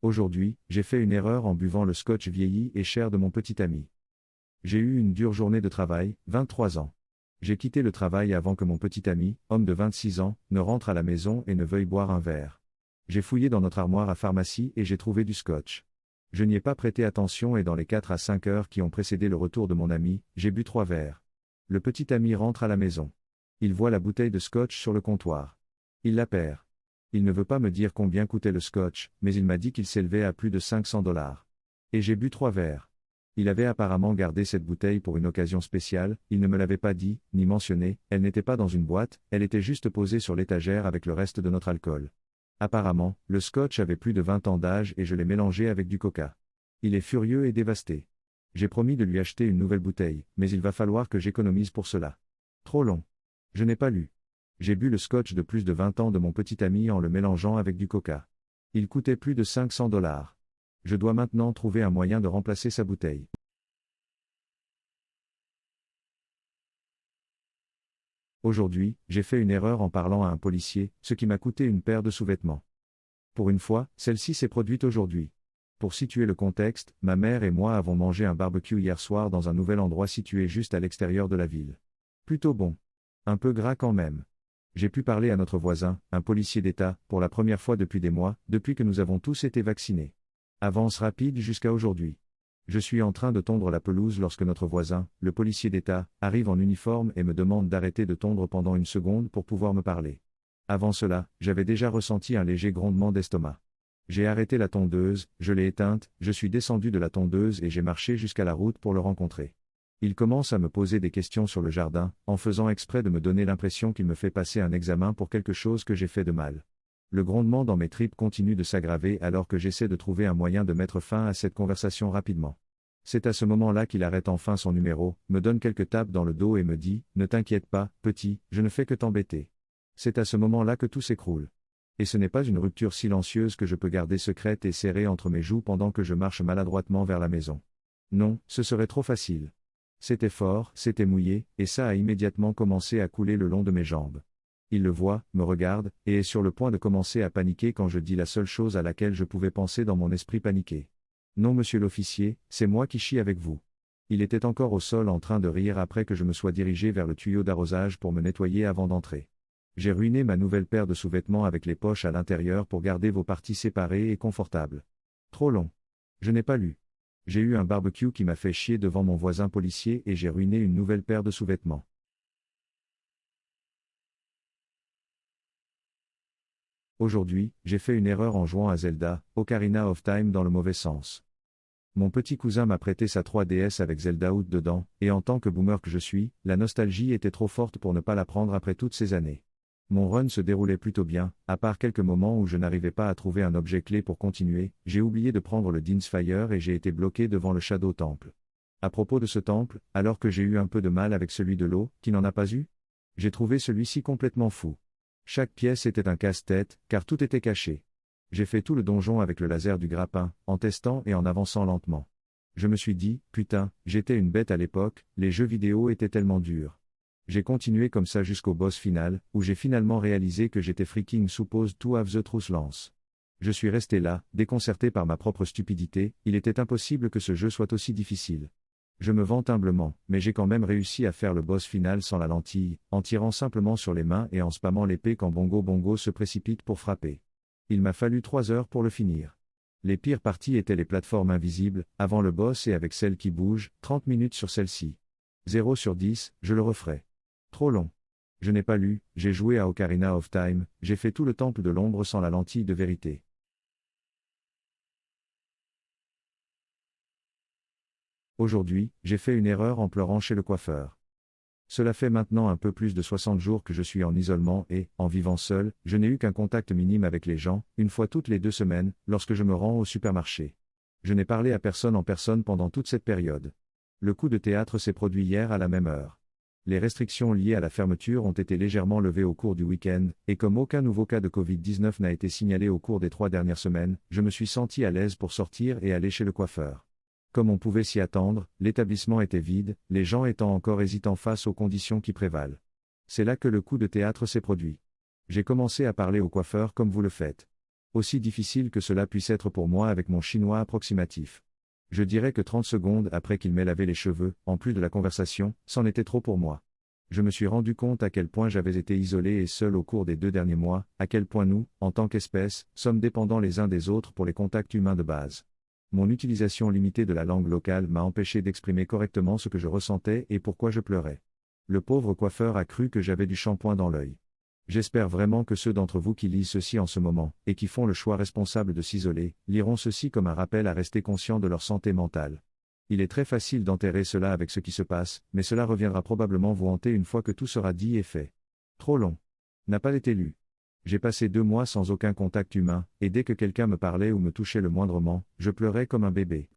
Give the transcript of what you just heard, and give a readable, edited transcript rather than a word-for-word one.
Aujourd'hui, j'ai fait une erreur en buvant le scotch vieilli et cher de mon petit ami. J'ai eu une dure journée de travail, 23 ans. J'ai quitté le travail avant que mon petit ami, homme de 26 ans, ne rentre à la maison et ne veuille boire un verre. J'ai fouillé dans notre armoire à pharmacie et j'ai trouvé du scotch. Je n'y ai pas prêté attention et dans les 4 à 5 heures qui ont précédé le retour de mon ami, j'ai bu 3 verres. Le petit ami rentre à la maison. Il voit la bouteille de scotch sur le comptoir. Il la perd. Il ne veut pas me dire combien coûtait le scotch, mais il m'a dit qu'il s'élevait à plus de 500 $. Et j'ai bu 3 verres. Il avait apparemment gardé cette bouteille pour une occasion spéciale, il ne me l'avait pas dit, ni mentionné, elle n'était pas dans une boîte, elle était juste posée sur l'étagère avec le reste de notre alcool. Apparemment, le scotch avait plus de 20 ans d'âge et je l'ai mélangé avec du coca. Il est furieux et dévasté. J'ai promis de lui acheter une nouvelle bouteille, mais il va falloir que j'économise pour cela. Trop long. Je n'ai pas lu. J'ai bu le scotch de plus de 20 ans de mon petit ami en le mélangeant avec du coca. Il coûtait plus de 500 $. Je dois maintenant trouver un moyen de remplacer sa bouteille. Aujourd'hui, j'ai fait une erreur en parlant à un policier, ce qui m'a coûté une paire de sous-vêtements. Pour une fois, celle-ci s'est produite aujourd'hui. Pour situer le contexte, ma mère et moi avons mangé un barbecue hier soir dans un nouvel endroit situé juste à l'extérieur de la ville. Plutôt bon. Un peu gras quand même. J'ai pu parler à notre voisin, un policier d'État, pour la première fois depuis des mois, depuis que nous avons tous été vaccinés. Avance rapide jusqu'à aujourd'hui. Je suis en train de tondre la pelouse lorsque notre voisin, le policier d'État, arrive en uniforme et me demande d'arrêter de tondre pendant une seconde pour pouvoir me parler. Avant cela, j'avais déjà ressenti un léger grondement d'estomac. J'ai arrêté la tondeuse, je l'ai éteinte, je suis descendu de la tondeuse et j'ai marché jusqu'à la route pour le rencontrer. Il commence à me poser des questions sur le jardin, en faisant exprès de me donner l'impression qu'il me fait passer un examen pour quelque chose que j'ai fait de mal. Le grondement dans mes tripes continue de s'aggraver alors que j'essaie de trouver un moyen de mettre fin à cette conversation rapidement. C'est à ce moment-là qu'il arrête enfin son numéro, me donne quelques tapes dans le dos et me dit « Ne t'inquiète pas, petit, je ne fais que t'embêter ». C'est à ce moment-là que tout s'écroule. Et ce n'est pas une rupture silencieuse que je peux garder secrète et serrée entre mes joues pendant que je marche maladroitement vers la maison. Non, ce serait trop facile. C'était fort, c'était mouillé, et ça a immédiatement commencé à couler le long de mes jambes. Il le voit, me regarde, et est sur le point de commencer à paniquer quand je dis la seule chose à laquelle je pouvais penser dans mon esprit paniqué. Non monsieur l'officier, c'est moi qui chie avec vous. Il était encore au sol en train de rire après que je me sois dirigé vers le tuyau d'arrosage pour me nettoyer avant d'entrer. J'ai ruiné ma nouvelle paire de sous-vêtements avec les poches à l'intérieur pour garder vos parties séparées et confortables. Trop long. Je n'ai pas lu. J'ai eu un barbecue qui m'a fait chier devant mon voisin policier et j'ai ruiné une nouvelle paire de sous-vêtements. Aujourd'hui, j'ai fait une erreur en jouant à Zelda, Ocarina of Time dans le mauvais sens. Mon petit cousin m'a prêté sa 3DS avec Zelda Out dedans, et en tant que boomer que je suis, la nostalgie était trop forte pour ne pas la prendre après toutes ces années. Mon run se déroulait plutôt bien, à part quelques moments où je n'arrivais pas à trouver un objet clé pour continuer, j'ai oublié de prendre le Din's Fire et j'ai été bloqué devant le Shadow Temple. À propos de ce temple, alors que j'ai eu un peu de mal avec celui de l'eau, qui n'en a pas eu? J'ai trouvé celui-ci complètement fou. Chaque pièce était un casse-tête, car tout était caché. J'ai fait tout le donjon avec le laser du grappin, en testant et en avançant lentement. Je me suis dit, putain, j'étais une bête à l'époque, les jeux vidéo étaient tellement durs. J'ai continué comme ça jusqu'au boss final, où j'ai finalement réalisé que j'étais freaking supposed to have the truth lance. Je suis resté là, déconcerté par ma propre stupidité, il était impossible que ce jeu soit aussi difficile. Je me vante humblement, mais j'ai quand même réussi à faire le boss final sans la lentille, en tirant simplement sur les mains et en spammant l'épée quand Bongo Bongo se précipite pour frapper. Il m'a fallu 3 heures pour le finir. Les pires parties étaient les plateformes invisibles, avant le boss et avec celles qui bougent, 30 minutes sur celle-ci. 0 sur 10, je le referai. Trop long. Je n'ai pas lu, j'ai joué à Ocarina of Time, j'ai fait tout le temple de l'ombre sans la lentille de vérité. Aujourd'hui, j'ai fait une erreur en pleurant chez le coiffeur. Cela fait maintenant un peu plus de 60 jours que je suis en isolement et, en vivant seul, je n'ai eu qu'un contact minime avec les gens, une fois toutes les 2 semaines, lorsque je me rends au supermarché. Je n'ai parlé à personne en personne pendant toute cette période. Le coup de théâtre s'est produit hier à la même heure. Les restrictions liées à la fermeture ont été légèrement levées au cours du week-end, et comme aucun nouveau cas de Covid-19 n'a été signalé au cours des 3 dernières semaines, je me suis senti à l'aise pour sortir et aller chez le coiffeur. Comme on pouvait s'y attendre, l'établissement était vide, les gens étant encore hésitants face aux conditions qui prévalent. C'est là que le coup de théâtre s'est produit. J'ai commencé à parler au coiffeur comme vous le faites. Aussi difficile que cela puisse être pour moi avec mon chinois approximatif. Je dirais que 30 secondes après qu'il m'ait lavé les cheveux, en plus de la conversation, c'en était trop pour moi. Je me suis rendu compte à quel point j'avais été isolé et seul au cours des 2 derniers mois, à quel point nous, en tant qu'espèce, sommes dépendants les uns des autres pour les contacts humains de base. Mon utilisation limitée de la langue locale m'a empêché d'exprimer correctement ce que je ressentais et pourquoi je pleurais. Le pauvre coiffeur a cru que j'avais du shampoing dans l'œil. J'espère vraiment que ceux d'entre vous qui lisent ceci en ce moment, et qui font le choix responsable de s'isoler, liront ceci comme un rappel à rester conscient de leur santé mentale. Il est très facile d'enterrer cela avec ce qui se passe, mais cela reviendra probablement vous hanter une fois que tout sera dit et fait. Trop long. N'a pas été lu. J'ai passé 2 mois sans aucun contact humain, et dès que quelqu'un me parlait ou me touchait le moindrement, je pleurais comme un bébé.